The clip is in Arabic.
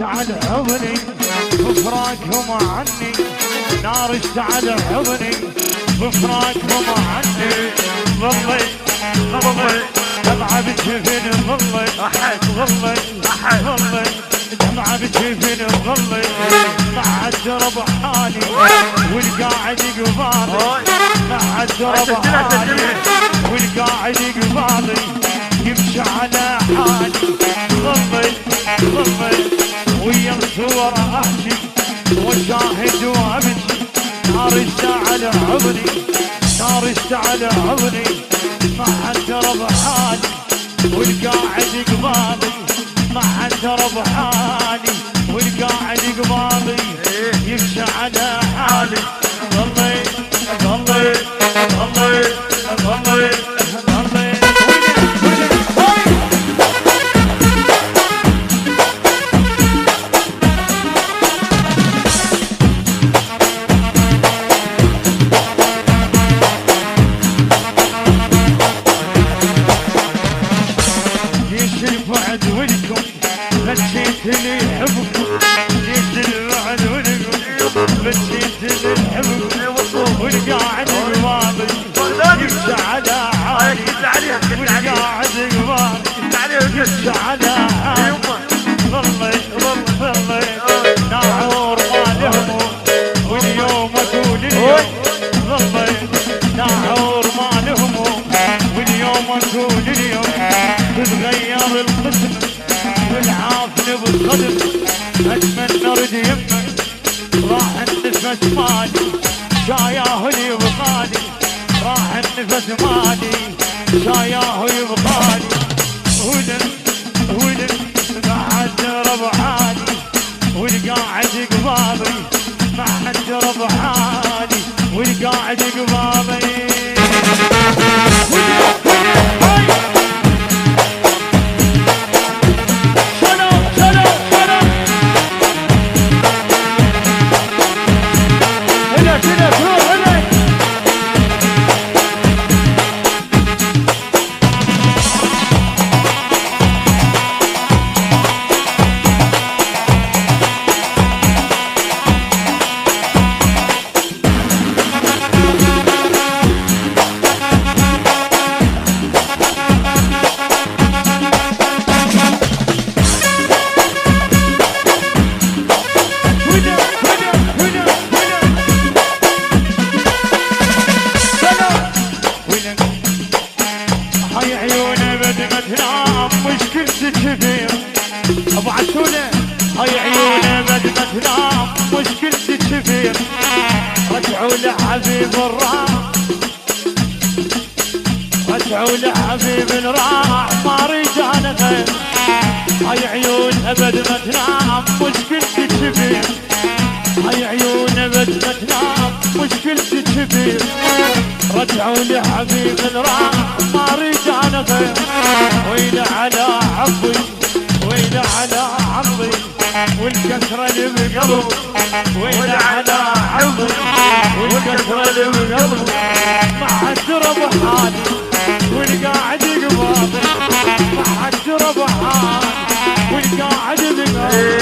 اشتعل حضني بفراقهم عني، نار اشتعل حضني بفراقهم عني. ظلي دمعة بتشوفني ظلي ظلي دمعة بتشوفني ظلي مع الدرب حالي والقاعد قبالي، مع الدرب حالي والقاعد قبالي يمشي على حالي. ظلي ويا صور احكي وشاهد وامشي، نار اشتعل عظني نار اشتعل عظني مع الدرب حالي والقاعد قبالي، مع الدرب حالي والقاعد قبالي يمشي على حالي. ظلي ظلي ظلي ظلي ظلي مشيت اللي يحبكم ليش البعد ولكم، مشيت اللي يحبكم والقاعد قبالي يمشي على حالي والقاعد قبالي يمشي على حالي. ظلي ناعور ما لهم واليوم اقول اليوم، ظلي ناعور ما لهم واليوم اقول اليوم تتغير القسم والعافية بالقدم. اتمنى رد يمه راح النفس مالي شاياه يبقالي، راح النفس مالي شاياه يبقالي. ولن مع الدرب حالي والقاعد قبالي، مع الدرب حالي والقاعد قبالي. حبيب الراح رجعوا لحبيب راح ما رجعنا غير، هاي عيون ابد ما تنام مشكلتي كبير، هاي عيون ابد ما تنام مشكلتي كبير. رجعوا لحبيب راح ما رجعنا غير، ويل على عضي ويل على عضي والكسرة اللي بقلب، ويل على عضي والكسرة اللي بقلب. مع الدرب حالي والقاعد قبالي، مع الدرب حالي والقاعد قبالي.